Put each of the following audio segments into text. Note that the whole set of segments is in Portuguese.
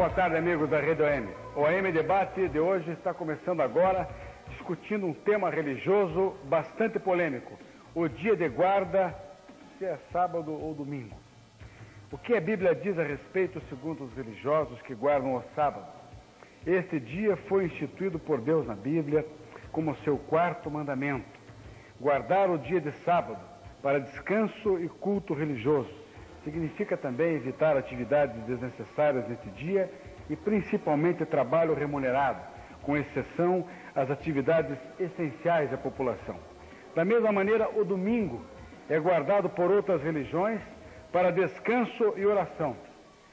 Boa tarde, amigos da Rede OM. O OM Debate de hoje está começando agora, discutindo um tema religioso bastante polêmico. O dia de guarda, se é sábado ou domingo. O que a Bíblia diz a respeito, segundo os religiosos que guardam o sábado? Este dia foi instituído por Deus na Bíblia como seu quarto mandamento. Guardar o dia de sábado para descanso e culto religioso. Significa também evitar atividades desnecessárias nesse dia e principalmente trabalho remunerado, com exceção às atividades essenciais da população. Da mesma maneira, o domingo é guardado por outras religiões para descanso e oração.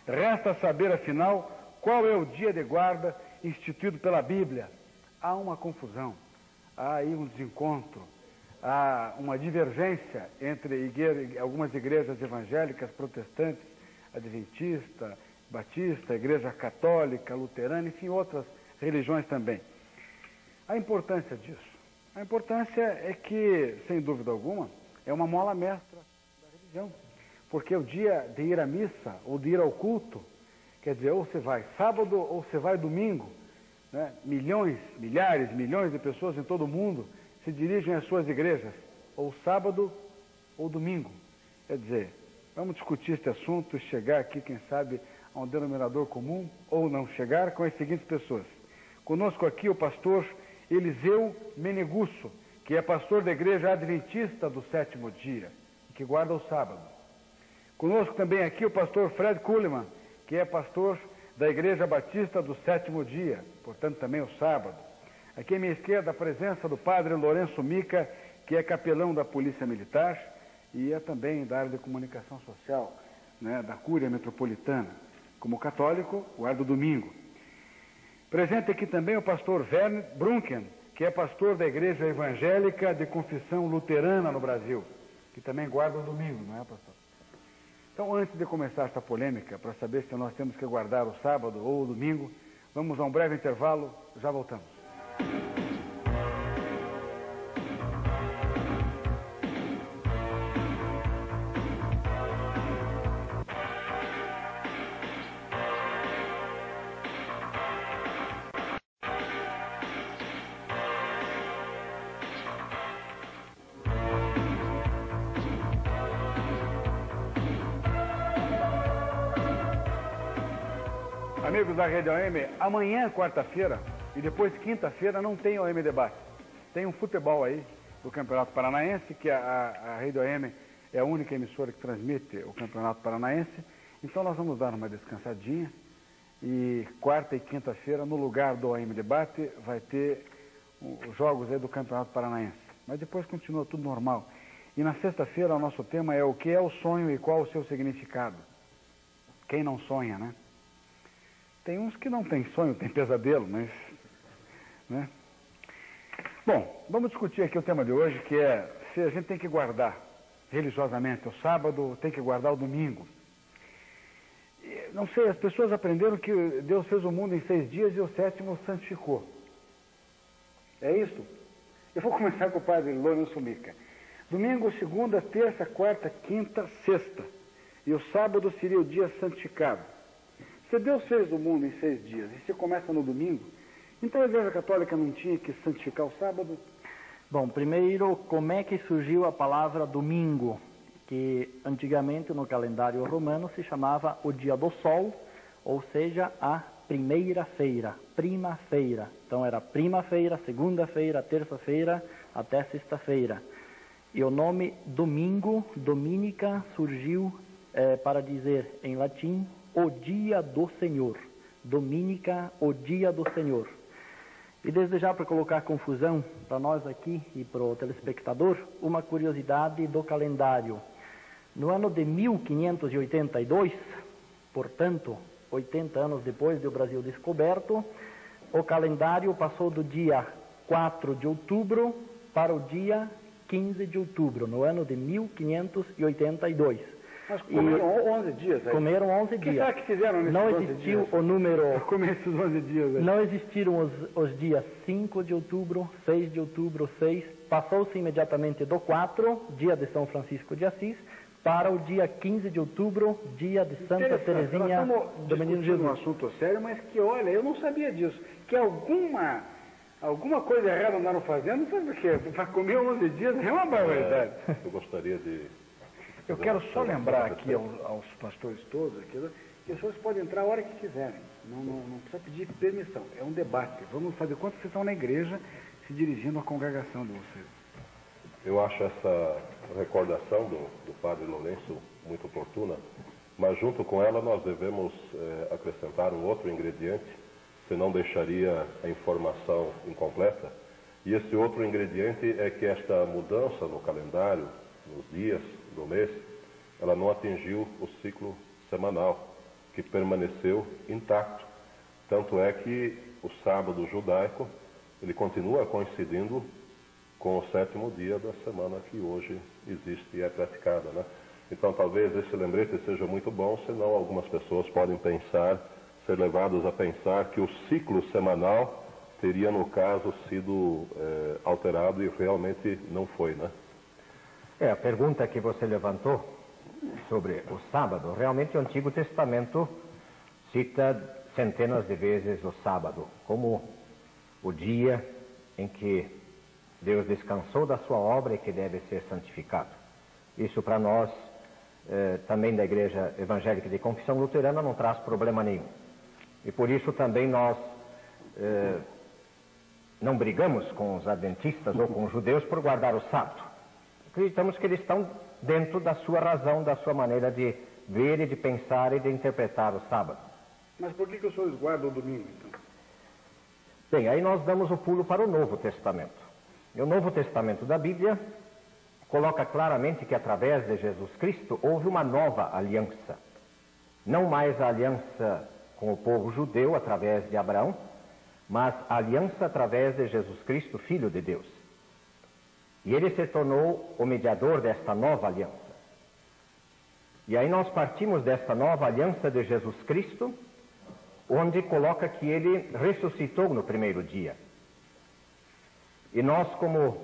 Resta saber, afinal, qual é o dia de guarda instituído pela Bíblia. Há uma confusão, há aí um desencontro. Há uma divergência entre algumas igrejas evangélicas, protestantes, adventista, batista, igreja católica, luterana, enfim, outras religiões também. A importância disso? A importância é que, sem dúvida alguma, é uma mola mestra da religião. Porque o dia de ir à missa ou de ir ao culto, quer dizer, ou você vai sábado ou você vai domingo, né? Milhões, milhares, milhões de pessoas em todo o mundo se dirigem às suas igrejas, ou sábado ou domingo. Quer dizer, vamos discutir este assunto e chegar aqui, quem sabe, a um denominador comum, ou não chegar, com as seguintes pessoas. Conosco aqui o pastor Eliseu Menegusso, que é pastor da igreja adventista do sétimo dia, que guarda o sábado. Conosco também aqui o pastor Fred Kuhlman, que é pastor da igreja batista do sétimo dia, portanto também o sábado. Aqui à minha esquerda, a presença do padre Lourenço Mica, que é capelão da Polícia Militar e é também da área de comunicação social, né, da Cúria Metropolitana. Como católico, guarda o domingo. Presente aqui também o pastor Werner Brunken, que é pastor da Igreja Evangélica de Confissão Luterana no Brasil, que também guarda o domingo, não é, pastor? Então, antes de começar esta polêmica, para saber se nós temos que guardar o sábado ou o domingo, vamos a um breve intervalo, já voltamos. Amigos da Rede OM, amanhã, quarta-feira, e depois quinta-feira, não tem OM Debate. Tem um futebol aí do Campeonato Paranaense, que a Rede OM é a única emissora que transmite o Campeonato Paranaense. Então nós vamos dar uma descansadinha e quarta e quinta-feira, no lugar do OM Debate, vai ter os jogos aí do Campeonato Paranaense. Mas depois continua tudo normal. E na sexta-feira o nosso tema é o que é o sonho e qual o seu significado. Quem não sonha, né? Tem uns que não tem sonho, tem pesadelo, mas... né? Bom, vamos discutir aqui o tema de hoje, que é se a gente tem que guardar religiosamente o sábado, tem que guardar o domingo. Não sei, as pessoas aprenderam que Deus fez o mundo em 6 dias e o sétimo santificou. É isso? Eu vou começar com o padre Lourenço Mica. Domingo, segunda, terça, quarta, quinta, sexta. E o sábado seria o dia santificado. Se Deus fez o mundo em 6 dias e se começa no domingo, então a Igreja Católica não tinha que santificar o sábado? Bom, primeiro, como é que surgiu a palavra domingo? Que antigamente no calendário romano se chamava o dia do sol, ou seja, a primeira-feira, prima-feira. Então era prima-feira, segunda-feira, terça-feira, até sexta-feira. E o nome domingo, dominica, surgiu para dizer em latim o dia do Senhor. Dominica, o dia do Senhor. E desde já, para colocar confusão para nós aqui e para o telespectador, uma curiosidade do calendário. No ano de 1582, portanto, 80 anos depois do Brasil descoberto, o calendário passou do dia 4 de outubro para o dia 15 de outubro, no ano de 1582. Mas comeram 11 dias aí. Comeram 11 dias. O que será que fizeram nesses não 11 dias? Existiu o número... Comer esses 11 dias aí. Não existiram os dias 5 de outubro, 6 de outubro, 6. Passou-se imediatamente do 4, dia de São Francisco de Assis, para o dia 15 de outubro, dia de Santa Teresinha do Menino Jesus. Um assunto sério, mas que, olha, eu não sabia disso. Que alguma coisa errada andaram fazendo, não sei por quê. Para comer 11 dias é uma barbaridade. Eu gostaria de... Eu quero só lembrar aqui aos pastores todos, que os senhores podem entrar a hora que quiserem. Não precisa pedir permissão. É um debate. Vamos fazer quanto vocês estão na igreja se dirigindo à congregação de vocês. Eu acho essa recordação do padre Lourenço muito oportuna, mas junto com ela nós devemos acrescentar um outro ingrediente, senão deixaria a informação incompleta. E esse outro ingrediente é que esta mudança no calendário, nos dias do mês, ela não atingiu o ciclo semanal, que permaneceu intacto. Tanto é que o sábado judaico, ele continua coincidindo com o 7º dia da semana que hoje existe e é praticada, né? Então talvez esse lembrete seja muito bom, senão algumas pessoas podem ser levadas a pensar que o ciclo semanal teria, no caso, sido alterado e realmente não foi, né? A pergunta que você levantou sobre o sábado, realmente o Antigo Testamento cita centenas de vezes o sábado como o dia em que Deus descansou da sua obra e que deve ser santificado. Isso para nós, também da Igreja Evangélica de Confissão Luterana, não traz problema nenhum. E por isso também nós não brigamos com os adventistas ou com os judeus por guardar o sábado. Acreditamos que eles estão dentro da sua razão, da sua maneira de ver e de pensar e de interpretar o sábado. Mas por que os senhores guardam o domingo, então? Bem, aí nós damos o pulo para o Novo Testamento. E o Novo Testamento da Bíblia coloca claramente que através de Jesus Cristo houve uma nova aliança. Não mais a aliança com o povo judeu através de Abraão, mas a aliança através de Jesus Cristo, Filho de Deus. E ele se tornou o mediador desta nova aliança. E aí nós partimos desta nova aliança de Jesus Cristo, onde coloca que ele ressuscitou no primeiro dia. E nós, como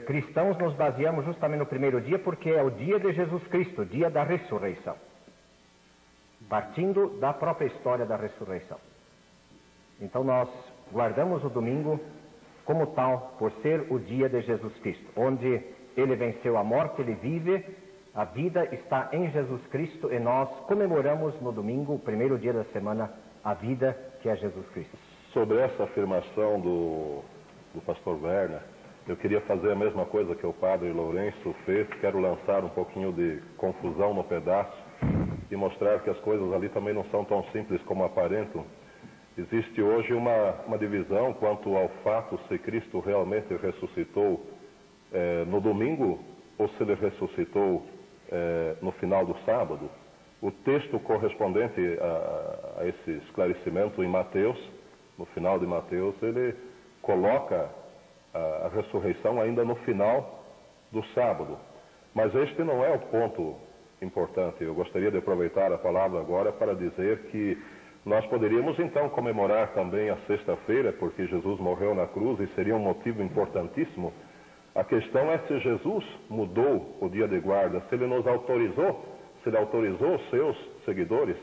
cristãos, nos baseamos justamente no primeiro dia, porque é o dia de Jesus Cristo, o dia da ressurreição. Partindo da própria história da ressurreição. Então nós guardamos o domingo como tal, por ser o dia de Jesus Cristo, onde ele venceu a morte, ele vive, a vida está em Jesus Cristo e nós comemoramos no domingo, o primeiro dia da semana, a vida que é Jesus Cristo. Sobre essa afirmação do pastor Werner, eu queria fazer a mesma coisa que o padre Lourenço fez, quero lançar um pouquinho de confusão no pedaço e mostrar que as coisas ali também não são tão simples como aparentam. Existe hoje uma divisão quanto ao fato se Cristo realmente ressuscitou no domingo ou se ele ressuscitou no final do sábado. O texto correspondente a esse esclarecimento em Mateus, no final de Mateus, ele coloca a ressurreição ainda no final do sábado. Mas este não é o ponto importante. Eu gostaria de aproveitar a palavra agora para dizer que nós poderíamos então comemorar também a sexta-feira, porque Jesus morreu na cruz e seria um motivo importantíssimo. A questão é se Jesus mudou o dia de guarda, se ele autorizou os seus seguidores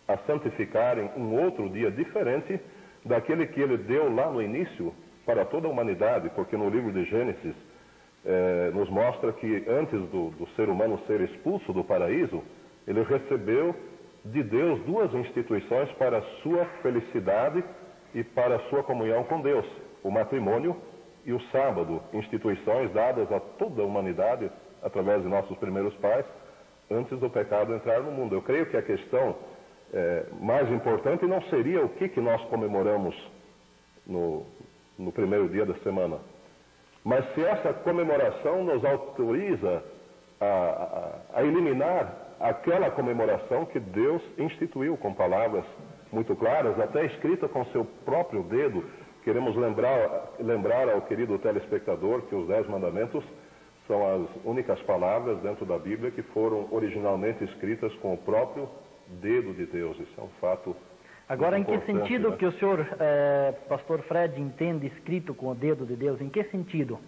a santificarem um outro dia diferente daquele que ele deu lá no início para toda a humanidade, porque no livro de Gênesis nos mostra que antes do ser humano ser expulso do paraíso, ele recebeu de Deus duas instituições para a sua felicidade e para a sua comunhão com Deus, o matrimônio e o sábado, instituições dadas a toda a humanidade através de nossos primeiros pais, antes do pecado entrar no mundo. Eu creio que a questão mais importante não seria o que nós comemoramos no primeiro dia da semana, mas se essa comemoração nos autoriza a eliminar aquela comemoração que Deus instituiu com palavras muito claras, até escrita com seu próprio dedo. Queremos lembrar ao querido telespectador que os 10 mandamentos são as únicas palavras dentro da Bíblia que foram originalmente escritas com o próprio dedo de Deus. Isso é um fato. Agora, em que sentido, né, que o senhor, pastor Fred, entende escrito com o dedo de Deus? Em que sentido?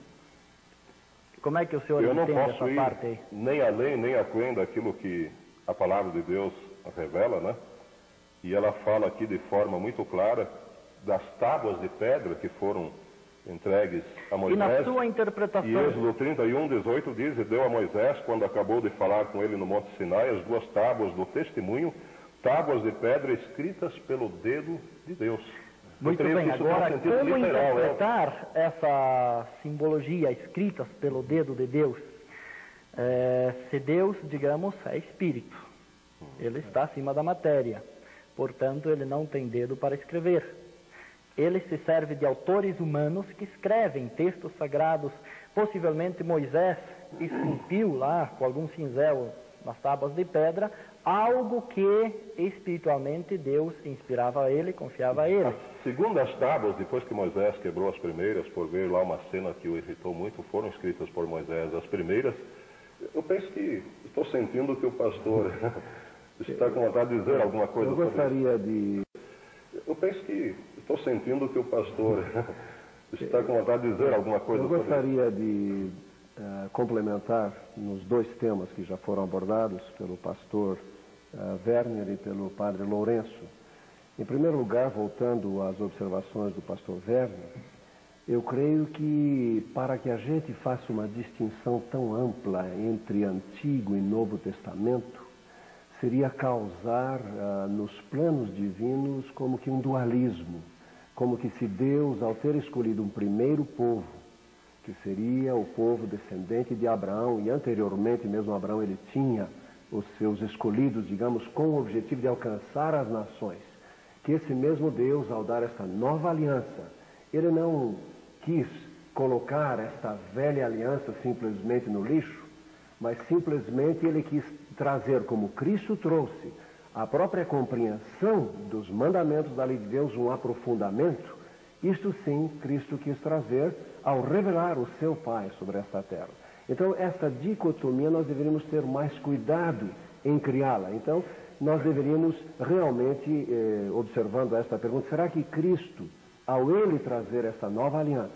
Como é que o senhor Eu não entende posso essa ir parte aí? nem além, nem aquém daquilo que a palavra de Deus revela, né? E ela fala aqui de forma muito clara das tábuas de pedra que foram entregues a E Moisés. na sua E interpretação, Êxodo 31:18 diz: e deu a Moisés, quando acabou de falar com ele no Monte Sinai, as 2 tábuas do testemunho, tábuas de pedra escritas pelo dedo de Deus. muito creio bem, que isso tem um agora sentido como literal, né? interpretar essa simbologia escritas pelo dedo de Deus? Se Deus, digamos, é espírito, ele está acima da matéria, portanto ele não tem dedo para escrever. Ele se serve de autores humanos que escrevem textos sagrados. Possivelmente Moisés esculpiu lá com algum cinzel nas tábuas de pedra algo que espiritualmente Deus inspirava a ele, confiava a ele. Segundo as tábuas, depois que Moisés quebrou as primeiras, por ver lá uma cena que o irritou muito, foram escritas por Moisés as primeiras. Eu penso que estou sentindo que o pastor está com vontade de dizer alguma coisa sobre isso. Eu penso que estou sentindo que o pastor está com vontade de dizer alguma coisa sobre isso. Eu gostaria de complementar nos 2 temas que já foram abordados pelo pastor Werner e pelo padre Lourenço. Em primeiro lugar, voltando às observações do pastor Werner, eu creio que para que a gente faça uma distinção tão ampla entre Antigo e Novo Testamento, seria causar nos planos divinos como que um dualismo, como que se Deus, ao ter escolhido um primeiro povo, que seria o povo descendente de Abraão, e anteriormente mesmo Abraão ele tinha os seus escolhidos, digamos, com o objetivo de alcançar as nações, que esse mesmo Deus, ao dar essa nova aliança, ele não quis colocar esta velha aliança simplesmente no lixo, mas simplesmente ele quis trazer, como Cristo trouxe, a própria compreensão dos mandamentos da lei de Deus, um aprofundamento. Isto sim, Cristo quis trazer ao revelar o seu Pai sobre esta terra. Então, esta dicotomia nós deveríamos ter mais cuidado em criá-la. Então, nós deveríamos realmente, observando esta pergunta, será que Cristo, ao ele trazer essa nova aliança,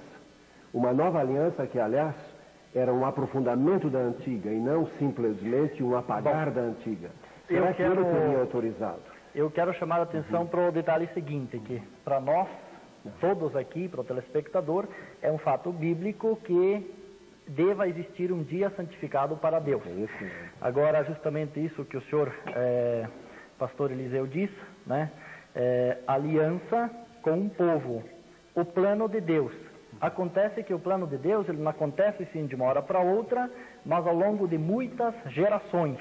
uma nova aliança que, aliás, era um aprofundamento da antiga e não simplesmente um apagar da antiga, será que ele teria autorizado? Eu quero chamar a atenção para o detalhe seguinte, que para nós, todos aqui, para o telespectador, é um fato bíblico que deva existir um dia santificado para Deus. Agora, justamente isso que o senhor, pastor Eliseu, disse, né? Aliança com um povo, o plano de Deus. Acontece que o plano de Deus, ele não acontece sim de uma hora para outra, mas ao longo de muitas gerações.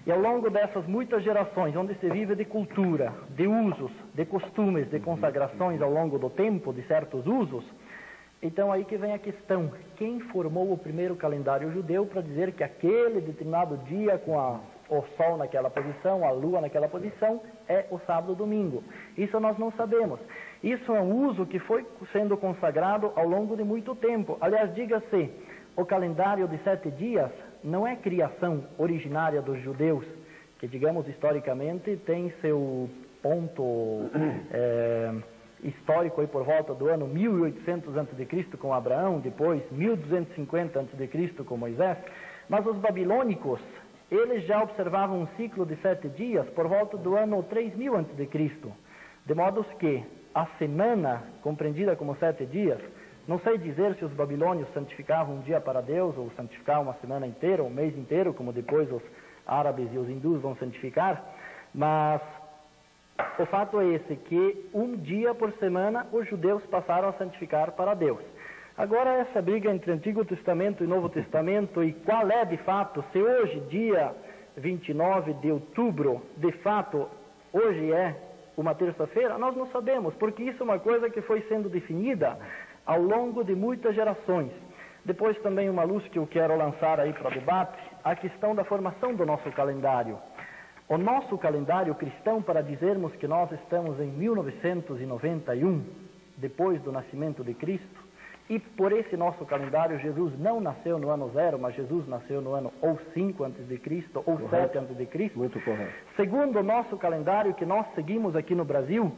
E ao longo dessas muitas gerações, onde se vive de cultura, de usos, de costumes, de consagrações ao longo do tempo, de certos usos, então aí que vem a questão, quem formou o primeiro calendário judeu para dizer que aquele determinado dia com o sol naquela posição, a lua naquela posição, é o sábado domingo? Isso nós não sabemos. Isso é um uso que foi sendo consagrado ao longo de muito tempo. Aliás, diga-se, o calendário de 7 dias não é criação originária dos judeus, que, digamos, historicamente tem seu ponto histórico aí por volta do ano 1800 a.C. com Abraão, depois 1250 a.C. com Moisés, mas os babilônicos, eles já observavam um ciclo de 7 dias por volta do ano 3000 a.C., de modo que a semana, compreendida como 7 dias, não sei dizer se os babilônios santificavam um dia para Deus, ou santificavam uma semana inteira, ou um mês inteiro, como depois os árabes e os hindus vão santificar, mas o fato é esse, que um dia por semana os judeus passaram a santificar para Deus. Agora, essa briga entre Antigo Testamento e Novo Testamento, e qual é de fato, se hoje, dia 29 de outubro, de fato, hoje é uma terça-feira, nós não sabemos, porque isso é uma coisa que foi sendo definida ao longo de muitas gerações. Depois também uma luz que eu quero lançar aí para debate, a questão da formação do nosso calendário. O nosso calendário cristão, para dizermos que nós estamos em 1991, depois do nascimento de Cristo, e por esse nosso calendário Jesus não nasceu no ano 0, mas Jesus nasceu no ano ou 5 a.C., ou 7 a.C. Muito correto. Segundo o nosso calendário que nós seguimos aqui no Brasil,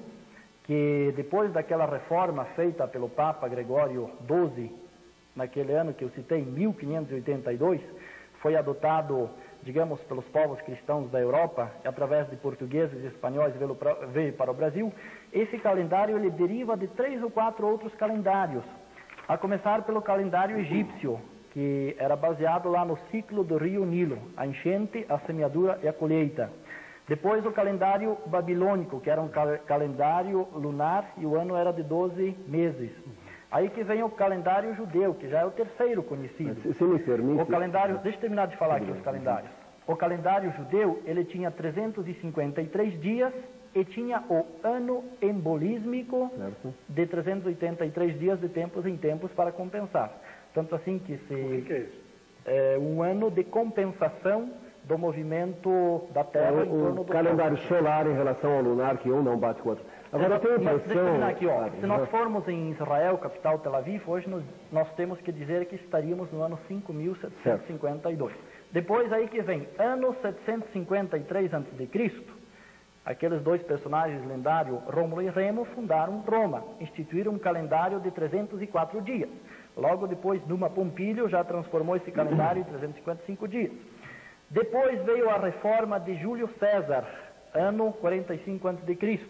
que depois daquela reforma feita pelo Papa Gregório XII, naquele ano que eu citei, 1582, foi adotado, digamos, pelos povos cristãos da Europa, através de portugueses e espanhóis veio para o Brasil. Esse calendário ele deriva de 3 ou 4 outros calendários, a começar pelo calendário egípcio, que era baseado lá no ciclo do rio Nilo, a enchente, a semeadura e a colheita. Depois o calendário babilônico, que era um calendário lunar e o ano era de 12 meses. Aí que vem o calendário judeu, que já é o terceiro conhecido. Se me permite... O calendário, deixa eu terminar de falar aqui os calendários. O calendário judeu, ele tinha 353 dias e tinha o ano embolísmico de 383 dias de tempos em tempos para compensar. Tanto assim que se... O que é isso? É um ano de compensação do movimento da Terra em torno do calendário solar em relação ao lunar, que um não bate com o outro. Agora eu tenho a Deixa eu terminar aqui, ó. Claro, se nós formos em Israel, capital Tel Aviv, hoje nós temos que dizer que estaríamos no ano 5752. Depois aí que vem ano 753 a.C., aqueles dois personagens lendários, Rômulo e Remo, fundaram Roma, instituíram um calendário de 304 dias. Logo depois, Numa Pompílio já transformou esse calendário em 355 dias. Depois veio a reforma de Júlio César, ano 45 a.C.,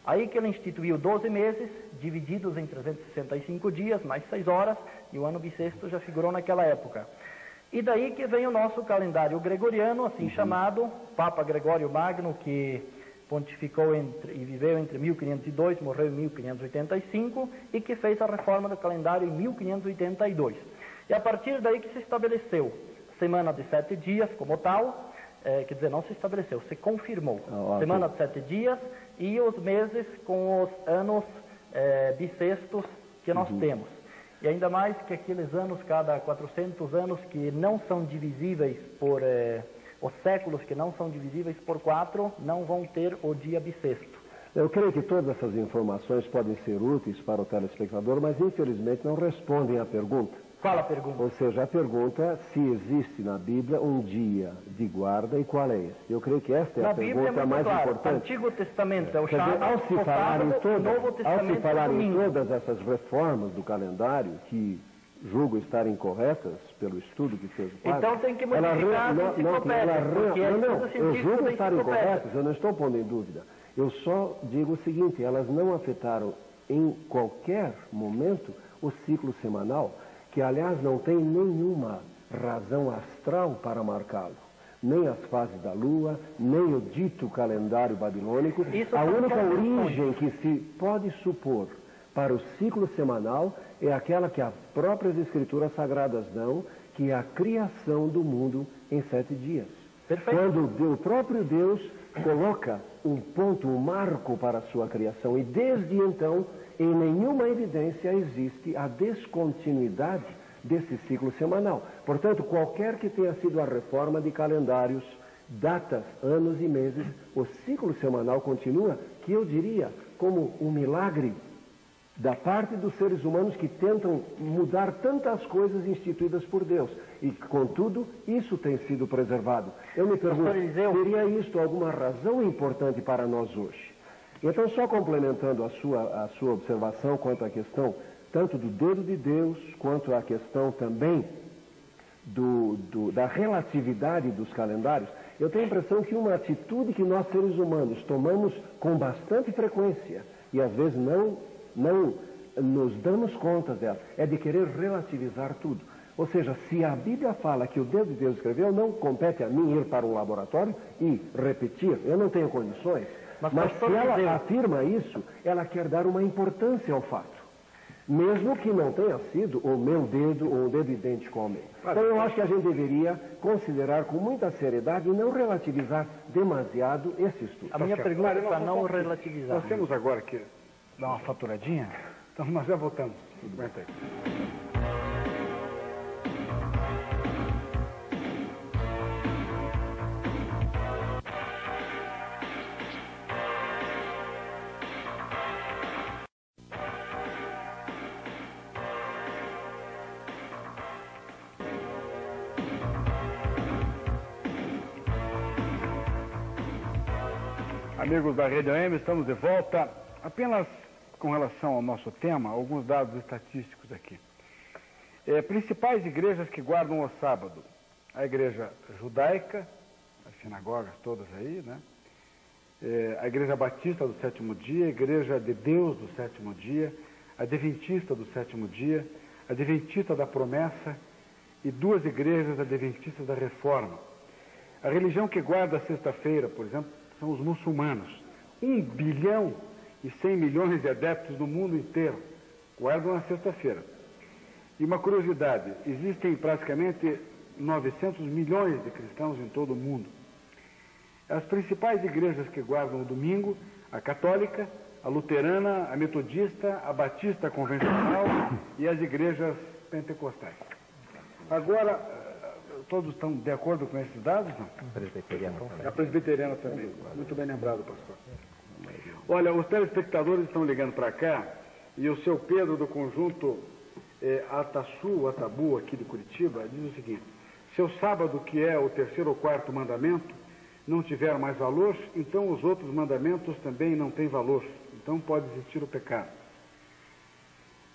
aí que ele instituiu 12 meses, divididos em 365 dias, mais 6 horas, e o ano bissexto já figurou naquela época. E daí que vem o nosso calendário gregoriano, assim chamado, Papa Gregório Magno, que pontificou e viveu entre 1502, morreu em 1585, e que fez a reforma do calendário em 1582. E a partir daí que se estabeleceu semana de 7 dias como tal, quer dizer, não se estabeleceu, se confirmou. Semana de 7 dias e os meses com os anos bissextos que nós temos. E ainda mais que aqueles anos, cada 400 anos, que não são divisíveis por... os séculos que não são divisíveis por 4, não vão ter o dia bissexto. Eu creio que todas essas informações podem ser úteis para o telespectador, mas infelizmente não respondem à pergunta. Qual a pergunta? Ou seja, a pergunta se existe na Bíblia um dia de guarda e qual é esse. Eu creio que esta é a pergunta mais importante. O Antigo Testamento é o sábado, ao se falar em domingo. todas essas reformas do calendário, que julgo estar incorretas pelo estudo que fez o padre. Então tem que modificar as enciclopédias, porque eu julgo estar incorretas, eu não estou pondo em dúvida. Eu só digo o seguinte, elas não afetaram em qualquer momento o ciclo semanal, que aliás não tem nenhuma razão astral para marcá-lo. Nem as fases da lua, nem o dito calendário babilônico. A única origem que se pode supor para o ciclo semanal é aquela que as próprias escrituras sagradas dão, que é a criação do mundo em 7 dias. Perfeito. Quando o próprio Deus coloca um ponto, um marco para a sua criação, e desde então, em nenhuma evidência existe a descontinuidade desse ciclo semanal. Portanto, qualquer que tenha sido a reforma de calendários, datas, anos e meses, o ciclo semanal continua, que eu diria, como um milagre da parte dos seres humanos que tentam mudar tantas coisas instituídas por Deus. E, contudo, isso tem sido preservado. Eu me pergunto, teria isto alguma razão importante para nós hoje? Então, só complementando a sua observação quanto à questão, tanto do dedo de Deus, quanto à questão também da relatividade dos calendários, eu tenho a impressão que uma atitude que nós, seres humanos, tomamos com bastante frequência, e às vezes não nos damos conta dela, é de querer relativizar tudo. Ou seja, se a Bíblia fala que o dedo de Deus escreveu, não compete a mim ir para um laboratório e repetir, eu não tenho condições. Mas se ela afirma isso, ela quer dar uma importância ao fato. Mesmo que não tenha sido o meu dedo ou um dedo idêntico ao meu. Então eu acho que a gente deveria considerar com muita seriedade e não relativizar demasiado esse estudo. A minha pergunta é para não relativizar. Nós temos agora que dar uma faturadinha, então nós já voltamos. Aguenta aí. Amigos da Rede AM, estamos de volta. Apenas com relação ao nosso tema, alguns dados estatísticos aqui. Principais igrejas que guardam o sábado. A igreja judaica, as sinagogas todas aí, né? A igreja batista do sétimo dia, a igreja de Deus do sétimo dia, a adventista do sétimo dia, a adventista da promessa e duas igrejas adventistas da reforma. A religião que guarda a sexta-feira, por exemplo, são os muçulmanos. 1 bilhão e 100 milhões de adeptos no mundo inteiro guardam a sexta-feira. E uma curiosidade, existem praticamente 900 milhões de cristãos em todo o mundo. As principais igrejas que guardam o domingo, a católica, a luterana, a metodista, a batista convencional e as igrejas pentecostais. Agora, todos estão de acordo com esses dados? Não? A presbiteriana também. Muito bem lembrado, pastor. Olha, os telespectadores estão ligando para cá e o seu Pedro do conjunto Atabu, aqui de Curitiba, diz o seguinte: se o sábado, que é o terceiro ou quarto mandamento, não tiver mais valor, então os outros mandamentos também não têm valor. Então pode existir o pecado.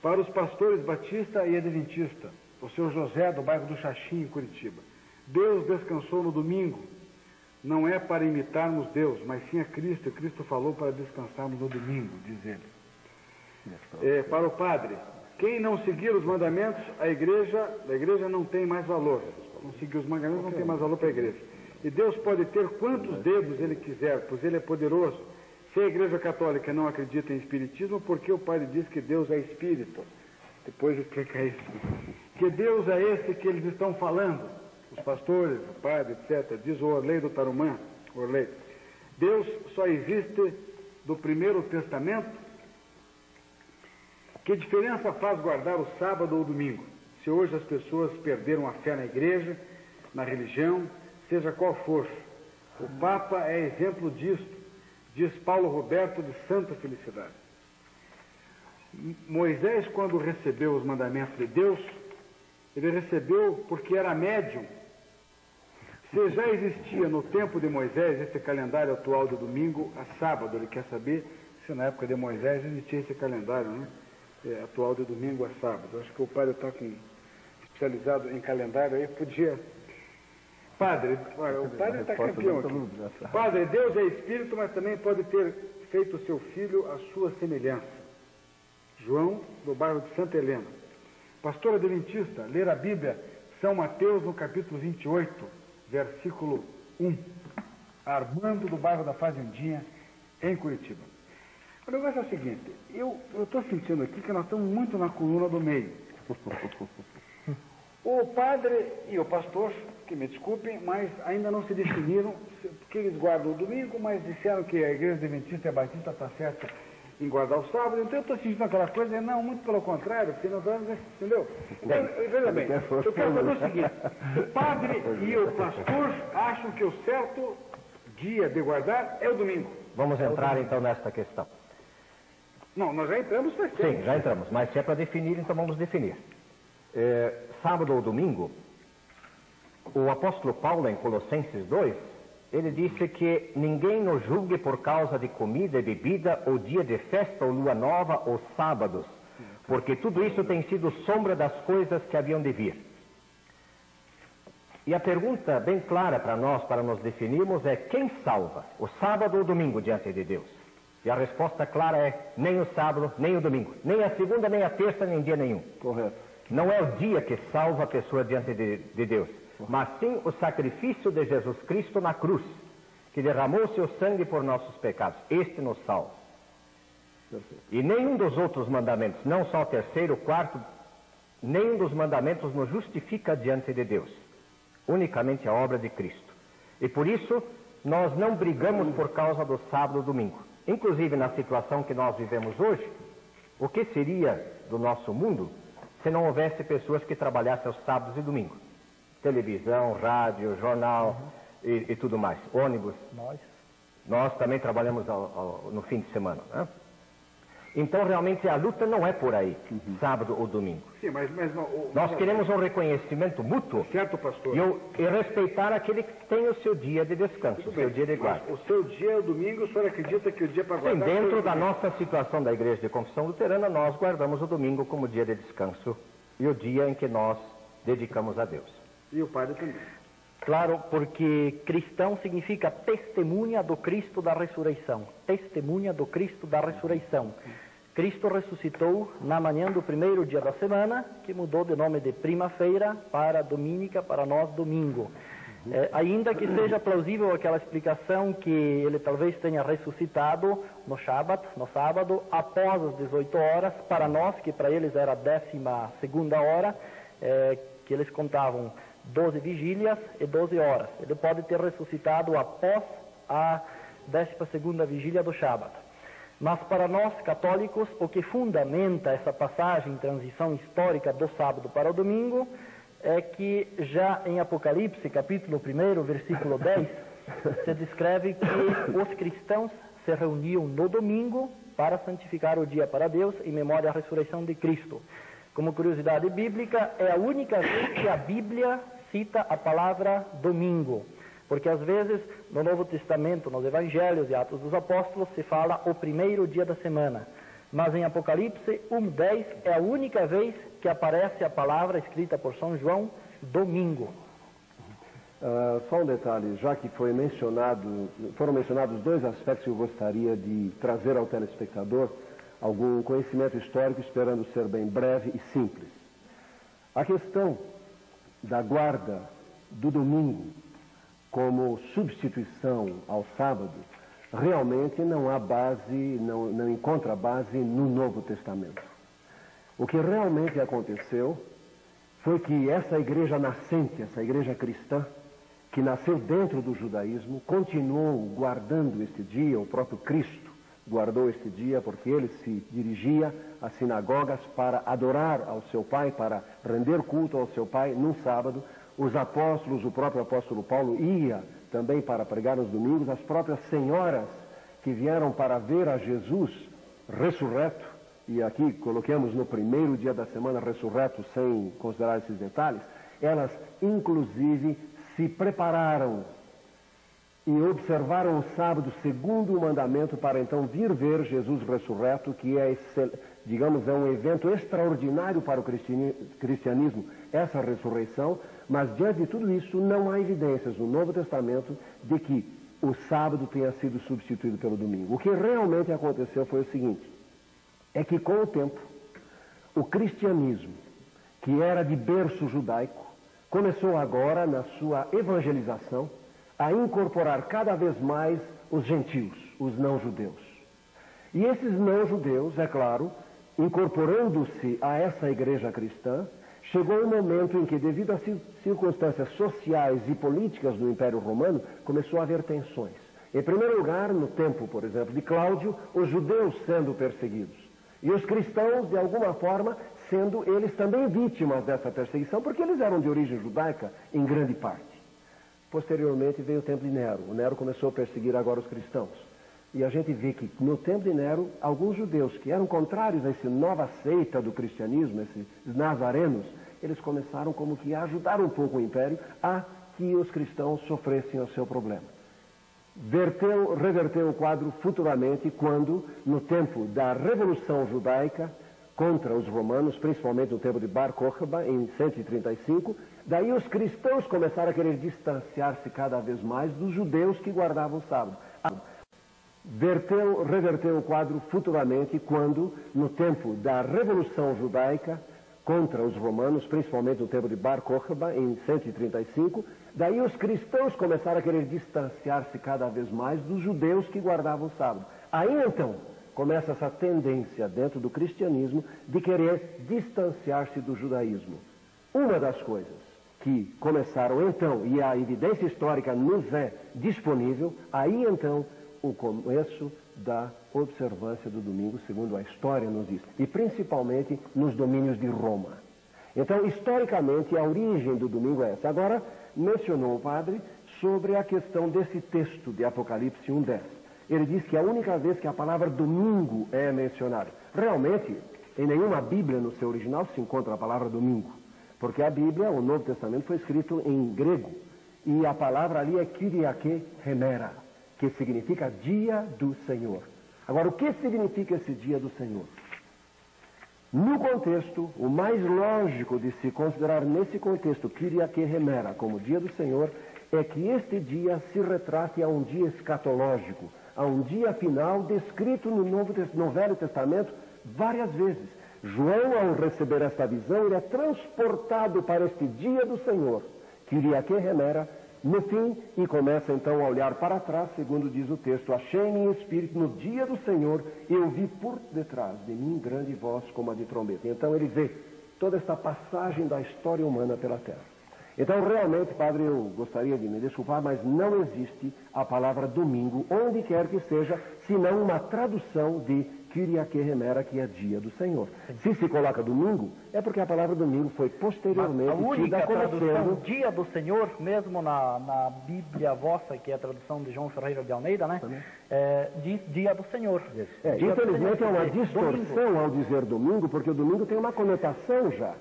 Para os pastores batista e adventista, o seu José, do bairro do Xaxim, em Curitiba, Deus descansou no domingo. Não é para imitarmos Deus, mas sim a Cristo. E Cristo falou para descansarmos no domingo, diz ele. Para o padre, quem não seguir os mandamentos, a igreja não tem mais valor. Não seguir os mandamentos não tem mais valor para a igreja. E Deus pode ter quantos dedos Ele quiser, pois Ele é poderoso. Se a Igreja Católica não acredita em Espiritismo, por que o padre diz que Deus é Espírito? Depois explica isso. Que Deus é esse que eles estão falando? Os pastores, o padre, etc. Diz o Orley do Tarumã. Orley. Deus só existe do Primeiro Testamento? Que diferença faz guardar o sábado ou o domingo? Se hoje as pessoas perderam a fé na igreja, na religião, seja qual for. O Papa é exemplo disto, diz Paulo Roberto de Santa Felicidade. Moisés, quando recebeu os mandamentos de Deus, ele recebeu porque era médium. Se já existia no tempo de Moisés esse calendário atual de domingo a sábado, ele quer saber se na época de Moisés existia esse calendário, né? Atual de domingo a sábado. Acho que o padre está especializado em calendário aí, podia... Padre, olha, o padre está campeão aqui. Padre, Deus é Espírito, mas também pode ter feito o seu Filho à sua semelhança. João, do bairro de Santa Helena. Pastor adventista, ler a Bíblia, São Mateus, no capítulo 28, versículo 1. Armando, do bairro da Fazendinha, em Curitiba. O negócio é o seguinte, eu estou sentindo aqui que nós estamos muito na coluna do meio. O padre e o pastor, que me desculpem, mas ainda não se definiram, porque eles guardam o domingo, mas disseram que a igreja adventista e a batista está certa em guardar o sábado, então eu estou sentindo aquela coisa, não, muito pelo contrário, porque nós vamos, entendeu? Então, veja bem, eu quero saber o seguinte, o padre e o pastor acham que o certo dia de guardar é o domingo. Vamos entrar então nesta questão. Não, nós já entramos, faz tempo. Sim, já entramos, mas se é para definir, então vamos definir. Sábado ou domingo, o apóstolo Paulo, em Colossenses 2, ele disse que ninguém nos julgue por causa de comida e bebida, ou dia de festa, ou lua nova, ou sábados, porque tudo isso tem sido sombra das coisas que haviam de vir. E a pergunta bem clara para nós, para nos definirmos, é: quem salva, o sábado ou o domingo diante de Deus? E a resposta clara é: nem o sábado, nem o domingo, nem a segunda, nem a terça, nem dia nenhum. Correto. Não é o dia que salva a pessoa diante de Deus, mas sim o sacrifício de Jesus Cristo na cruz, que derramou seu sangue por nossos pecados. Este nos salva. E nenhum dos outros mandamentos, não só o terceiro, o quarto, nenhum dos mandamentos nos justifica diante de Deus. Unicamente a obra de Cristo. E por isso, nós não brigamos por causa do sábado e do domingo. Inclusive, na situação que nós vivemos hoje, o que seria do nosso mundo se não houvesse pessoas que trabalhassem aos sábados e domingos? Televisão, rádio, jornal e tudo mais. Ônibus. Nós também trabalhamos no fim de semana, né? Então, realmente, a luta não é por aí, sábado ou domingo. Sim, mas não, nós queremos um reconhecimento mútuo, certo, pastor, e respeitar aquele que tem o seu dia de descanso, o seu dia de guarda. O seu dia é o domingo, o senhor acredita que o dia para guardar... Sim, dentro da nossa situação da Igreja de Confissão Luterana, nós guardamos o domingo como dia de descanso e o dia em que nós dedicamos a Deus. E o padre também. Claro, porque cristão significa testemunha do Cristo da ressurreição. Testemunha do Cristo da ressurreição. Cristo ressuscitou na manhã do primeiro dia da semana, que mudou de nome de prima-feira para domínica, para nós domingo. Ainda que seja plausível aquela explicação que ele talvez tenha ressuscitado no sábado, após as 18 horas, para nós, que para eles era a 12ª hora, que eles contavam 12 vigílias e 12 horas. Ele pode ter ressuscitado após a 12ª vigília do sábado. Mas para nós católicos, o que fundamenta essa passagem, transição histórica do sábado para o domingo, é que já em Apocalipse, capítulo 1, versículo 10, se descreve que os cristãos se reuniam no domingo para santificar o dia para Deus em memória à ressurreição de Cristo. Como curiosidade bíblica, é a única vez que a Bíblia cita a palavra domingo. Porque às vezes no Novo Testamento, nos Evangelhos e Atos dos Apóstolos, se fala o primeiro dia da semana. Mas em Apocalipse 1:10 é a única vez que aparece a palavra escrita por São João, domingo. Só um detalhe, já que foram mencionados dois aspectos que eu gostaria de trazer ao telespectador algum conhecimento histórico, esperando ser bem breve e simples. A questão da guarda do domingo como substituição ao sábado, realmente não há base, não encontra base no Novo Testamento. O que realmente aconteceu foi que essa igreja nascente, essa igreja cristã, que nasceu dentro do judaísmo, continuou guardando este dia. O próprio Cristo guardou este dia porque ele se dirigia às sinagogas para adorar ao seu Pai, para render culto ao seu Pai no sábado. Os apóstolos, o próprio apóstolo Paulo ia também para pregar nos domingos. As próprias senhoras que vieram para ver a Jesus ressurreto, e aqui coloquemos no primeiro dia da semana ressurreto sem considerar esses detalhes, elas inclusive se prepararam e observaram o sábado segundo o mandamento para então vir ver Jesus ressurreto, que é, digamos, é um evento extraordinário para o cristianismo, essa ressurreição. Mas diante de tudo isso, não há evidências no Novo Testamento de que o sábado tenha sido substituído pelo domingo. O que realmente aconteceu foi o seguinte, é que com o tempo, o cristianismo, que era de berço judaico, começou agora, na sua evangelização, a incorporar cada vez mais os gentios, os não-judeus. E esses não-judeus, é claro, incorporando-se a essa igreja cristã, chegou um momento em que, devido às circunstâncias sociais e políticas do Império Romano, começou a haver tensões. Em primeiro lugar, no tempo, por exemplo, de Cláudio, os judeus sendo perseguidos. E os cristãos, de alguma forma, sendo eles também vítimas dessa perseguição, porque eles eram de origem judaica em grande parte. Posteriormente veio o tempo de Nero. O Nero começou a perseguir agora os cristãos. E a gente vê que no tempo de Nero, alguns judeus que eram contrários a essa nova seita do cristianismo, esses nazarenos, eles começaram como que a ajudar um pouco o império a que os cristãos sofressem o seu problema. Reverteu o quadro futuramente quando, no tempo da Revolução Judaica contra os romanos, principalmente no tempo de Bar Kokhba, em 135, daí os cristãos começaram a querer distanciar-se cada vez mais dos judeus que guardavam o sábado. Reverteu o quadro futuramente quando, no tempo da Revolução Judaica contra os romanos, principalmente no tempo de Bar Kokhba, em 135, daí os cristãos começaram a querer distanciar-se cada vez mais dos judeus que guardavam o sábado. Aí então começa essa tendência dentro do cristianismo de querer distanciar-se do judaísmo. Uma das coisas que começaram então, e a evidência histórica nos é disponível, aí então o começo da observância do domingo, segundo a história nos diz, e principalmente nos domínios de Roma. Então, historicamente, a origem do domingo é essa. Agora, mencionou o padre sobre a questão desse texto de Apocalipse 1:10. Ele diz que a única vez que a palavra domingo é mencionada, realmente, em nenhuma Bíblia no seu original se encontra a palavra domingo, porque a Bíblia, o Novo Testamento, foi escrito em grego, e a palavra ali é Kyriake Hemera, que significa dia do Senhor. Agora, o que significa esse dia do Senhor? No contexto, o mais lógico de se considerar nesse contexto Kyriake Hemera como dia do Senhor é que este dia se retrate a um dia escatológico, a um dia final descrito no Velho Testamento várias vezes. João, ao receber esta visão, ele é transportado para este dia do Senhor, Kyriake Hemera, no fim, e começa então a olhar para trás, segundo diz o texto: achei-me em espírito no dia do Senhor, e eu vi por detrás de mim grande voz como a de trombeta. Então ele vê toda esta passagem da história humana pela terra. Então realmente, padre, eu gostaria de me desculpar, mas não existe a palavra domingo, onde quer que seja, senão uma tradução de Kyriake Hemera, que é dia do Senhor. Se se coloca domingo, é porque a palavra domingo foi posteriormente a única tradução sendo dia do Senhor, mesmo na Bíblia vossa, que é a tradução de João Ferreira de Almeida, né? Diz dia do Senhor. Infelizmente é uma distorção ao dizer domingo, porque o domingo tem uma conotação já.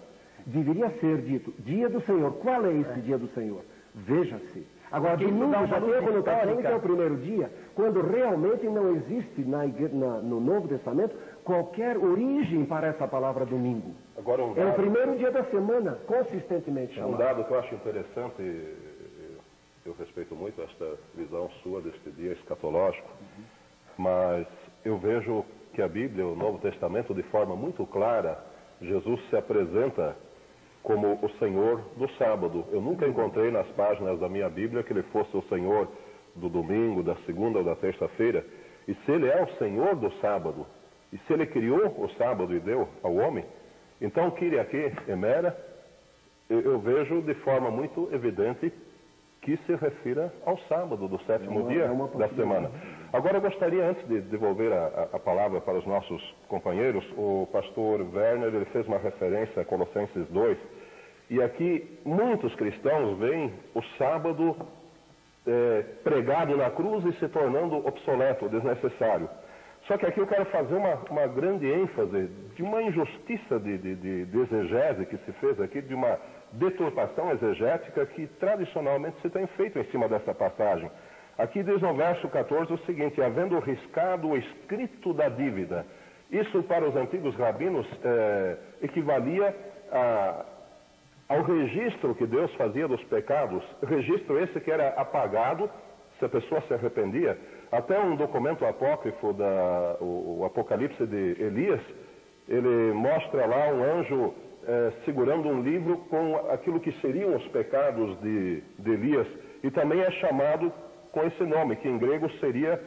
Deveria ser dito dia do Senhor. Qual é esse dia do Senhor? Veja-se. Agora, domingo já tem a conotação que é o primeiro dia, quando realmente não existe no Novo Testamento qualquer origem para essa palavra domingo. Agora, é o primeiro dia da semana, consistentemente chamado. Um dado que eu acho interessante, eu respeito muito esta visão sua deste dia escatológico, mas eu vejo que a Bíblia, o Novo Testamento, de forma muito clara, Jesus se apresenta como o Senhor do sábado. Eu nunca encontrei nas páginas da minha Bíblia que ele fosse o Senhor do domingo, da segunda ou da terça-feira. E se ele é o Senhor do sábado, e se ele criou o sábado e deu ao homem, então Kyriake Hemera, eu vejo de forma muito evidente que se refira ao sábado do sétimo dia da semana. Agora eu gostaria, antes de devolver a palavra para os nossos companheiros, o pastor Werner, ele fez uma referência a Colossenses 2, e aqui muitos cristãos veem o sábado pregado na cruz e se tornando obsoleto, desnecessário. Só que aqui eu quero fazer uma grande ênfase de uma injustiça de exegese que se fez aqui, de uma deturpação exegética que tradicionalmente se tem feito em cima dessa passagem. Aqui diz no verso 14 o seguinte: havendo riscado o escrito da dívida. Isso para os antigos rabinos equivalia ao registro que Deus fazia dos pecados, registro esse que era apagado se a pessoa se arrependia. Até um documento apócrifo, o Apocalipse de Elias, ele mostra lá um anjo segurando um livro com aquilo que seriam os pecados de Elias, e também é chamado com esse nome, que em grego seria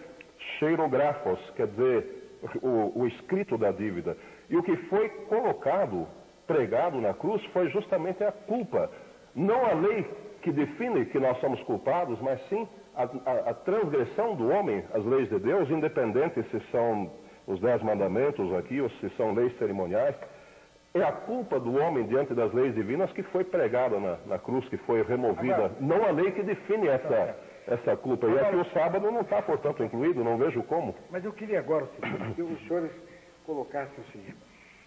cheirografos, quer dizer, o escrito da dívida. E o que foi colocado, pregado na cruz, foi justamente a culpa. Não a lei que define que nós somos culpados, mas sim a transgressão do homem às leis de Deus, independente se são os 10 mandamentos aqui, ou se são leis cerimoniais. É a culpa do homem diante das leis divinas que foi pregada na cruz, que foi removida. Agora, não a lei que define essa culpa. E aqui o sábado não está, portanto, incluído, não vejo como. Mas eu queria agora que os senhores colocassem o seguinte.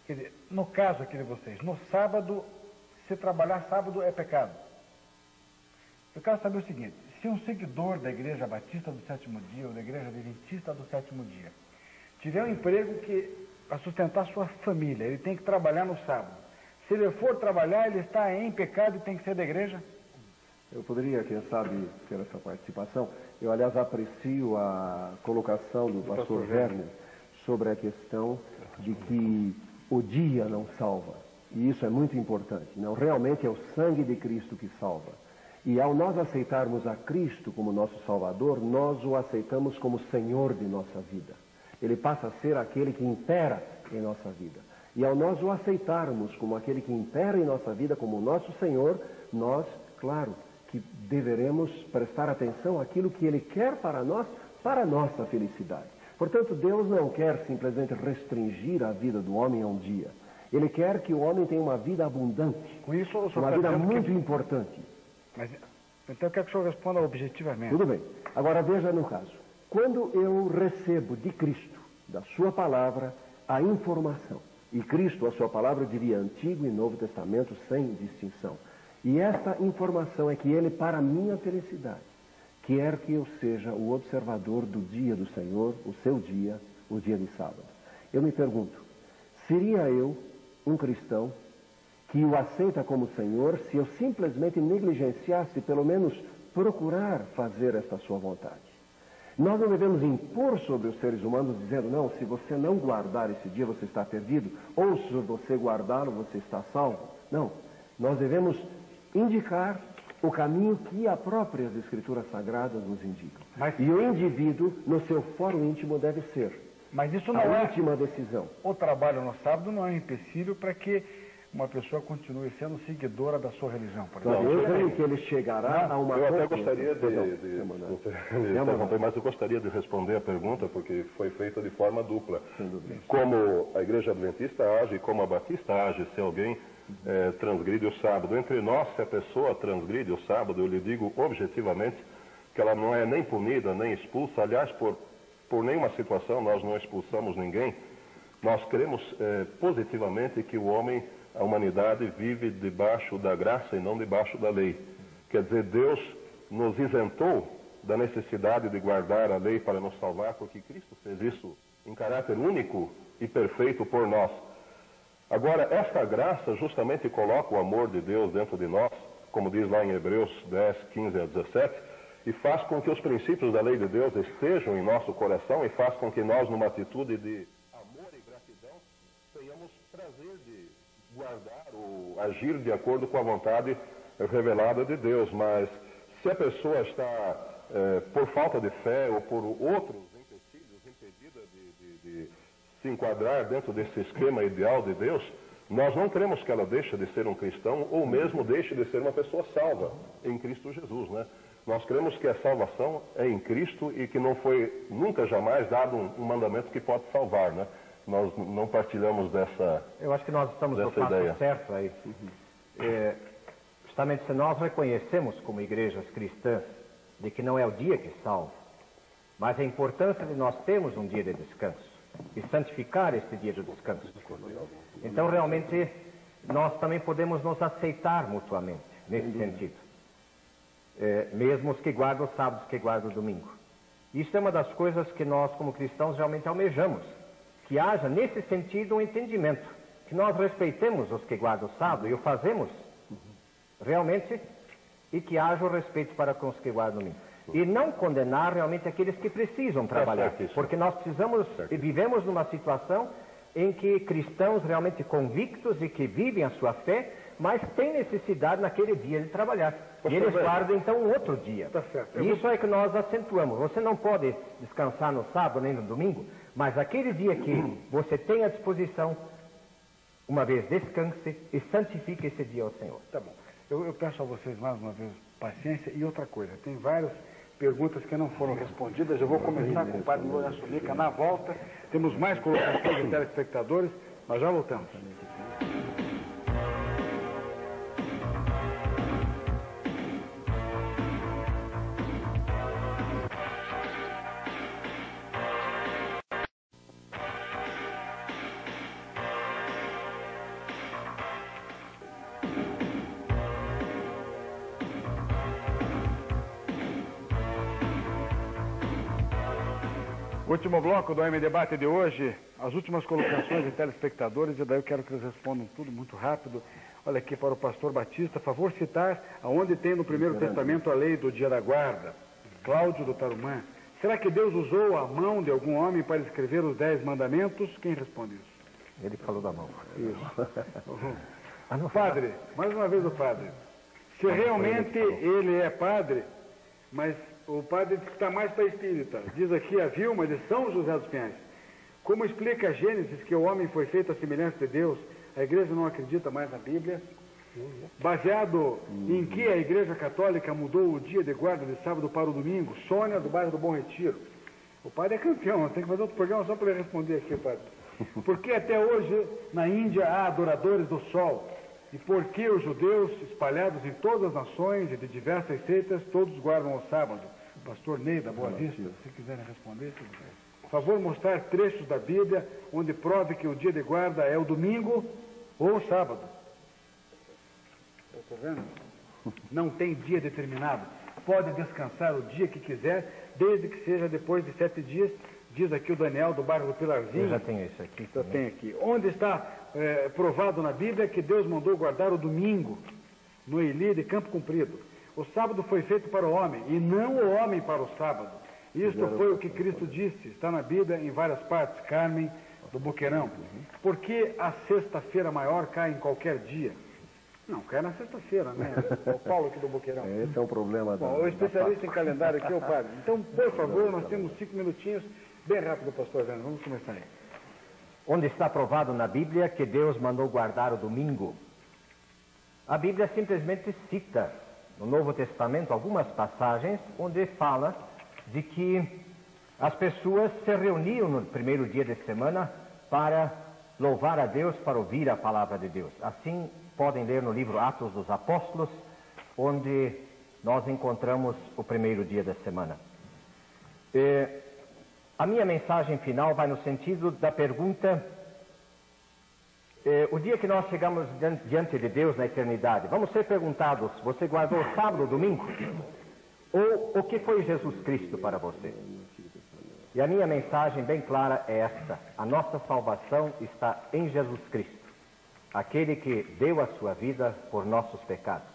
Quer dizer, no caso aqui de vocês, no sábado, se trabalhar sábado é pecado. Eu quero saber o seguinte: se um seguidor da Igreja Batista do Sétimo Dia ou da Igreja Adventista do Sétimo Dia tiver um emprego para sustentar sua família, ele tem que trabalhar no sábado. Se ele for trabalhar, ele está em pecado e tem que ser da igreja? Eu poderia, quem sabe, ter essa participação. Eu, aliás, aprecio a colocação do pastor Werner sobre a questão de que o dia não salva. E isso é muito importante. Não, realmente é o sangue de Cristo que salva. E ao nós aceitarmos a Cristo como nosso Salvador, nós o aceitamos como Senhor de nossa vida. Ele passa a ser aquele que impera em nossa vida. E ao nós o aceitarmos como aquele que impera em nossa vida, como nosso Senhor, nós, claro, que deveremos prestar atenção àquilo que Ele quer para nós, para a nossa felicidade. Portanto, Deus não quer simplesmente restringir a vida do homem a um dia. Ele quer que o homem tenha uma vida abundante, com isso, uma vida muito importante. Mas, então eu quero que o senhor responda objetivamente. Tudo bem. Agora veja no caso. Quando eu recebo de Cristo, da sua palavra, a informação, e Cristo, a sua palavra, diria Antigo e Novo Testamento sem distinção, e esta informação é que Ele, para a minha felicidade, quer que eu seja o observador do dia do Senhor, o seu dia, o dia de sábado. Eu me pergunto, seria eu um cristão que o aceita como Senhor se eu simplesmente negligenciasse, pelo menos procurar fazer esta sua vontade. Nós não devemos impor sobre os seres humanos dizendo, não, se você não guardar esse dia você está perdido, ou se você guardá-lo você está salvo. Não, nós devemos indicar o caminho que as próprias Escrituras Sagradas nos indicam. E o indivíduo, no seu fórum íntimo, deve ser mas isso não a última decisão. O trabalho no sábado não é um empecilho para que uma pessoa continue sendo seguidora da sua religião, por exemplo. Eu creio que ele chegará a uma... Eu até gostaria mas eu gostaria de responder a pergunta, porque foi feita de forma dupla. Como a Igreja Adventista age, como a Batista age, se alguém transgride o sábado. Entre nós, se a pessoa transgride o sábado, eu lhe digo objetivamente que ela não é nem punida, nem expulsa. Aliás, por nenhuma situação nós não expulsamos ninguém. Nós cremos positivamente que o homem, a humanidade, vive debaixo da graça e não debaixo da lei. Quer dizer, Deus nos isentou da necessidade de guardar a lei para nos salvar, porque Cristo fez isso em caráter único e perfeito por nós. Agora, esta graça justamente coloca o amor de Deus dentro de nós, como diz lá em Hebreus 10, 15 a 17, e faz com que os princípios da lei de Deus estejam em nosso coração e faz com que nós, numa atitude de amor e gratidão, tenhamos prazer de guardar ou agir de acordo com a vontade revelada de Deus. Mas se a pessoa está, por falta de fé ou por outros empecilhos, impedida de se enquadrar dentro desse esquema ideal de Deus, nós não queremos que ela deixe de ser um cristão ou mesmo deixe de ser uma pessoa salva em Cristo Jesus, né? Nós cremos que a salvação é em Cristo e que não foi nunca jamais dado um mandamento que pode salvar, né? Nós não partilhamos dessa ideia. Eu acho que nós estamos no passo certo aí. Justamente se nós reconhecemos como igrejas cristãs de que não é o dia que salva, mas a importância de nós termos um dia de descanso e santificar este dia de descanso. Então, realmente, nós também podemos nos aceitar mutuamente nesse sentido. Mesmo os que guardam os sábados, que guardam o domingo. Isso é uma das coisas que nós, como cristãos, realmente almejamos. Que haja, nesse sentido, um entendimento. Que nós respeitemos os que guardam o sábado e o fazemos realmente, e que haja o respeito para com os que guardam o domingo. E não condenar realmente aqueles que precisam trabalhar. Porque nós precisamos e vivemos numa situação em que cristãos realmente convictos e que vivem a sua fé, mas têm necessidade naquele dia de trabalhar. E eles guardam então um outro dia. Isso é que nós acentuamos. Você não pode descansar no sábado nem no domingo, mas aquele dia que você tem à disposição, uma vez descanse e santifique esse dia ao Senhor. Tá bom. Eu peço a vocês mais uma vez paciência e outra coisa. Tem várias perguntas que não foram respondidas. Eu vou começar com o padre Lourenço Lica. Na volta, temos mais colocações de telespectadores. Nós já voltamos. Último bloco do AM Debate de hoje, as últimas colocações de telespectadores, e daí eu quero que eles respondam tudo muito rápido. Olha aqui para o pastor Batista, favor citar aonde tem no Primeiro Testamento a lei do dia da guarda. Cláudio do Tarumã. Será que Deus usou a mão de algum homem para escrever os 10 mandamentos? Quem responde isso? Ele falou da mão. Isso. Padre, mais uma vez o padre. Se realmente ele é padre, mas o padre está mais para espírita. Diz aqui a Vilma de São José dos Pinhais. Como explica a Gênesis que o homem foi feito à semelhança de Deus, a igreja não acredita mais na Bíblia? Baseado em que a igreja católica mudou o dia de guarda de sábado para o domingo? Sônia, do bairro do Bom Retiro. O padre é campeão, tem que fazer outro programa só para ele responder aqui, padre. Por que até hoje na Índia há adoradores do sol? E por que os judeus, espalhados em todas as nações e de diversas seitas, todos guardam o sábado? Pastor Ney, da Boa Vista, se quiserem responder. Por favor, mostrar trechos da Bíblia onde prove que o dia de guarda é o domingo ou o sábado. Está vendo? Não tem dia determinado. Pode descansar o dia que quiser, desde que seja depois de 7 dias, Diz aqui o Daniel, do bairro do Pilarzinho. Eu já tenho isso aqui. Já tem aqui. Onde está provado na Bíblia que Deus mandou guardar o domingo no Eli de Campo Comprido. O sábado foi feito para o homem e não o homem para o sábado. Isto foi o que Cristo disse. Está na Bíblia em várias partes. Carmen, do Boqueirão. Por que a sexta-feira maior cai em qualquer dia? Não, cai na sexta-feira, né? O Paulo aqui do Boqueirão. Esse é um problema da... Bom, o especialista em calendário aqui é o padre. Então, por favor, nós temos 5 minutinhos. Bem rápido, pastor Werner. Vamos começar aí. Onde está provado na Bíblia que Deus mandou guardar o domingo? A Bíblia simplesmente cita no Novo Testamento algumas passagens onde fala de que as pessoas se reuniam no primeiro dia de semana para louvar a Deus, para ouvir a palavra de Deus. Assim, podem ler no livro Atos dos Apóstolos, onde nós encontramos o primeiro dia da semana. A minha mensagem final vai no sentido da pergunta: o dia que nós chegamos diante de Deus na eternidade, vamos ser perguntados: você guardou o sábado ou domingo? Ou o que foi Jesus Cristo para você? E a minha mensagem bem clara é esta: a nossa salvação está em Jesus Cristo, aquele que deu a sua vida por nossos pecados.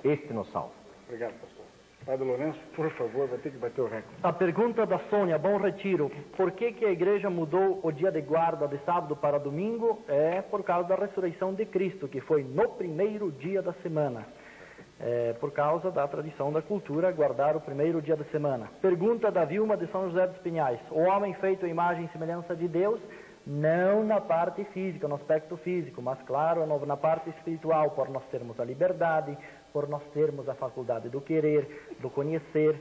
Este nos salva. Obrigado, pastor. Padre Lourenço, por favor, vai ter que bater o recorde. A pergunta da Sônia, Bom Retiro: por que a igreja mudou o dia de guarda de sábado para domingo? É por causa da ressurreição de Cristo, que foi no primeiro dia da semana. Por causa da tradição da cultura, guardar o primeiro dia da semana. Pergunta da Vilma de São José dos Pinhais: o homem feito à imagem e semelhança de Deus, não na parte física, no aspecto físico, mas claro, na parte espiritual, por nós termos a liberdade, por nós termos a faculdade do querer, do conhecer.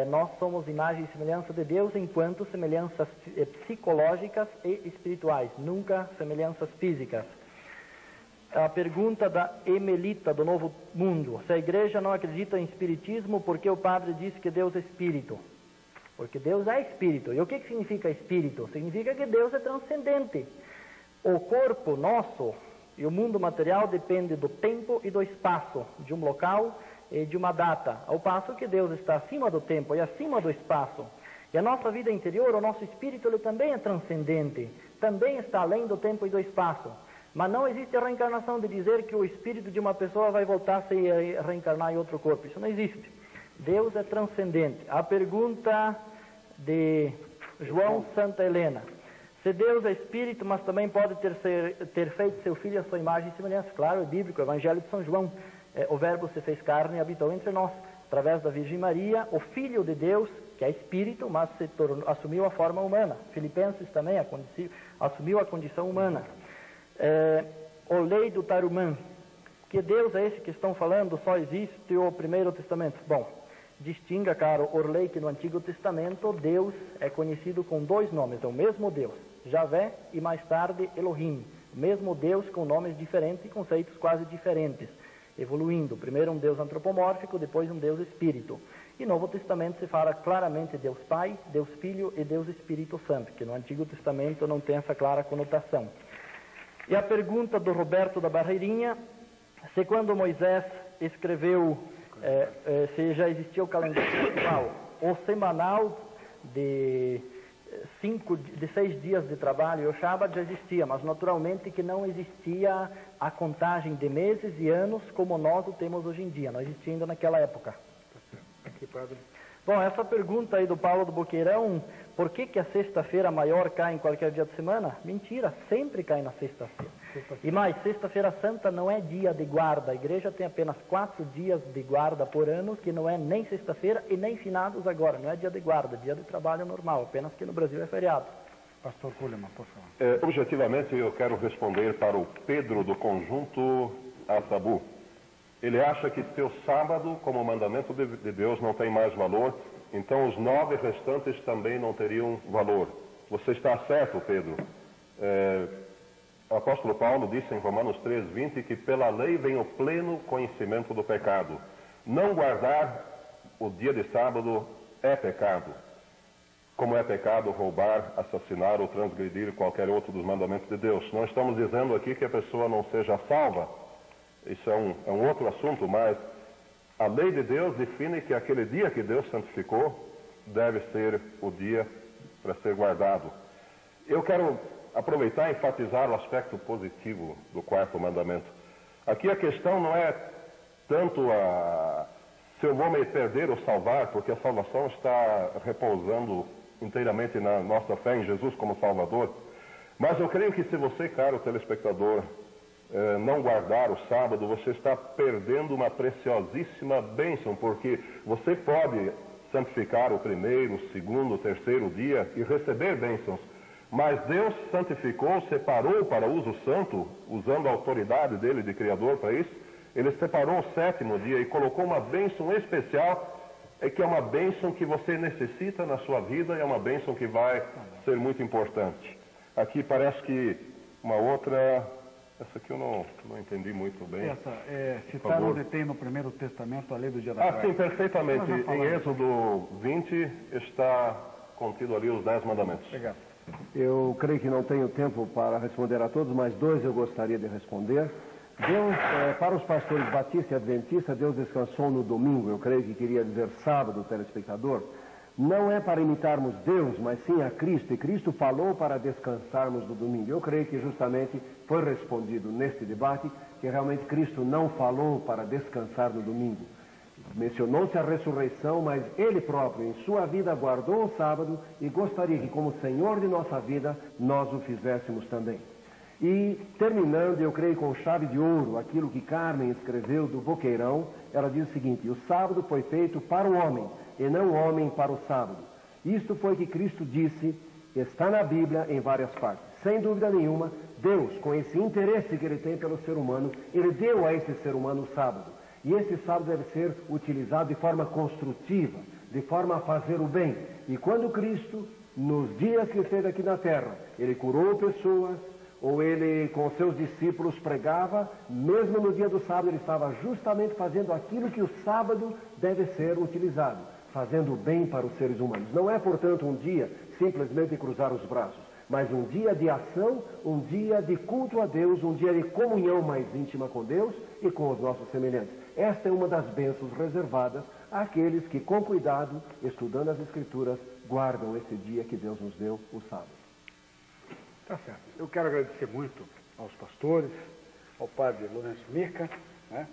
Nós somos imagem e semelhança de Deus enquanto semelhanças psicológicas e espirituais, nunca semelhanças físicas. A pergunta da Emelita, do Novo Mundo: se a igreja não acredita em espiritismo, por que o padre diz que Deus é espírito? Porque Deus é espírito. E o que significa espírito? Significa que Deus é transcendente. O corpo nosso e o mundo material depende do tempo e do espaço, de um local e de uma data, ao passo que Deus está acima do tempo e acima do espaço. E a nossa vida interior, o nosso espírito, ele também é transcendente, também está além do tempo e do espaço. Mas não existe a reencarnação de dizer que o espírito de uma pessoa vai voltar a se reencarnar em outro corpo. Isso não existe. Deus é transcendente. A pergunta de João Santa Helena: se Deus é espírito, mas também pode ter feito seu filho à sua imagem e semelhança? Claro, é bíblico, o Evangelho de São João. O Verbo se fez carne e habitou entre nós. Através da Virgem Maria, o Filho de Deus, que é espírito, mas assumiu a forma humana. Filipenses também assumiu a condição humana. O Lei do Tarumã: que Deus é esse que estão falando? Só existe o Primeiro Testamento. Bom, distinga, caro Orley, que no Antigo Testamento Deus é conhecido com 2 nomes, é o mesmo Deus, Javé e mais tarde Elohim, o mesmo Deus com nomes diferentes e conceitos quase diferentes, evoluindo, primeiro um Deus antropomórfico, depois um Deus Espírito. E no Novo Testamento se fala claramente Deus Pai, Deus Filho e Deus Espírito Santo, que no Antigo Testamento não tem essa clara conotação. E a pergunta do Roberto da Barreirinha: se quando Moisés escreveu, se já existia o calendário festival, o semanal de 6 dias de trabalho, o Shabbat já existia, mas naturalmente que não existia a contagem de meses e anos como nós o temos hoje em dia, não existia ainda naquela época. Aqui, padre. Bom, essa pergunta aí do Paulo do Boqueirão: por que a sexta-feira maior cai em qualquer dia de semana? Mentira, sempre cai na sexta-feira. E mais, sexta-feira santa não é dia de guarda. A igreja tem apenas 4 dias de guarda por ano, que não é nem sexta-feira e nem finados agora. Não é dia de guarda, é dia de trabalho normal, apenas que no Brasil é feriado. Pastor Kuhlmann, por favor. Objetivamente, eu quero responder para o Pedro do Conjunto Asabu. Ele acha que seu sábado, como mandamento de Deus, não tem mais valor, então os 9 restantes também não teriam valor. Você está certo, Pedro. O apóstolo Paulo disse em Romanos 3:20 que pela lei vem o pleno conhecimento do pecado. Não guardar o dia de sábado é pecado. Como é pecado roubar, assassinar ou transgredir qualquer outro dos mandamentos de Deus. Não estamos dizendo aqui que a pessoa não seja salva. Isso é um outro assunto, mas a lei de Deus define que aquele dia que Deus santificou deve ser o dia para ser guardado. Eu quero aproveitar e enfatizar o aspecto positivo do quarto mandamento. Aqui a questão não é tanto se eu vou me perder ou salvar, porque a salvação está repousando inteiramente na nossa fé em Jesus como Salvador. Mas eu creio que se você, caro telespectador, não guardar o sábado, você está perdendo uma preciosíssima bênção, porque você pode santificar o primeiro, o segundo, o terceiro dia e receber bênçãos. Mas Deus santificou, separou para uso santo, usando a autoridade dele de Criador para isso. Ele separou o sétimo dia e colocou uma bênção especial, que é uma bênção que você necessita na sua vida e é uma bênção que vai ser muito importante. Aqui parece que uma outra... Essa aqui eu não entendi muito bem. Essa é citar onde tem no Primeiro Testamento a lei do dia da guarda. Sim, perfeitamente. Em Êxodo 20 está contido ali os 10 mandamentos. Obrigado. Eu creio que não tenho tempo para responder a todos, mas 2 eu gostaria de responder. Deus, para os pastores batistas e adventistas, Deus descansou no domingo. Eu creio que queria dizer sábado, telespectador. Não é para imitarmos Deus, mas sim a Cristo. E Cristo falou para descansarmos no domingo. Eu creio que justamente foi respondido neste debate que realmente Cristo não falou para descansar no domingo. Mencionou-se a ressurreição, mas Ele próprio, em sua vida, guardou o sábado e gostaria que, como Senhor de nossa vida, nós o fizéssemos também. E, terminando, eu creio com chave de ouro, aquilo que Carmen escreveu do Boqueirão, ela diz o seguinte: o sábado foi feito para o homem, e não o homem para o sábado. Isto foi que Cristo disse, está na Bíblia em várias partes. Sem dúvida nenhuma, Deus, com esse interesse que Ele tem pelo ser humano, Ele deu a esse ser humano o sábado. E esse sábado deve ser utilizado de forma construtiva, de forma a fazer o bem. E quando Cristo, nos dias que esteve aqui na terra, Ele curou pessoas, ou Ele com seus discípulos pregava, mesmo no dia do sábado Ele estava justamente fazendo aquilo que o sábado deve ser utilizado, fazendo o bem para os seres humanos. Não é, portanto, um dia simplesmente cruzar os braços, mas um dia de ação, um dia de culto a Deus, um dia de comunhão mais íntima com Deus e com os nossos semelhantes. Esta é uma das bênçãos reservadas àqueles que, com cuidado, estudando as Escrituras, guardam esse dia que Deus nos deu, o sábado. Tá certo. Eu quero agradecer muito aos pastores, ao padre Lourenço Mirka, né?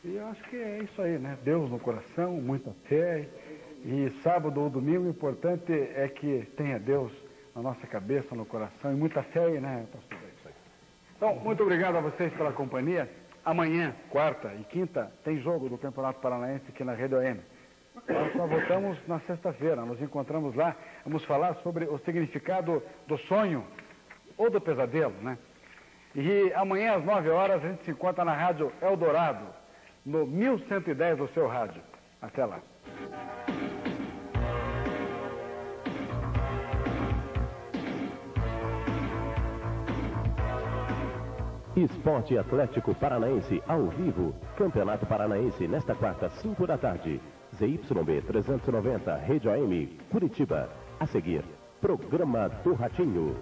E eu acho que é isso aí, né? Deus no coração, muita fé. E sábado ou domingo, o importante é que tenha Deus na nossa cabeça, no coração, e muita fé, né, pastor? É isso aí. Então, muito obrigado a vocês pela companhia. Amanhã, quarta e quinta, tem jogo do Campeonato Paranaense aqui na Rede OM. Nós voltamos na sexta-feira, nos encontramos lá, vamos falar sobre o significado do sonho ou do pesadelo, né? E amanhã às 9 horas a gente se encontra na Rádio Eldorado, no 1110 do seu rádio. Até lá. Esporte Atlético Paranaense ao vivo. Campeonato Paranaense nesta quarta, 5 da tarde. ZYB 390, Rede AM, Curitiba. A seguir, Programa do Ratinho.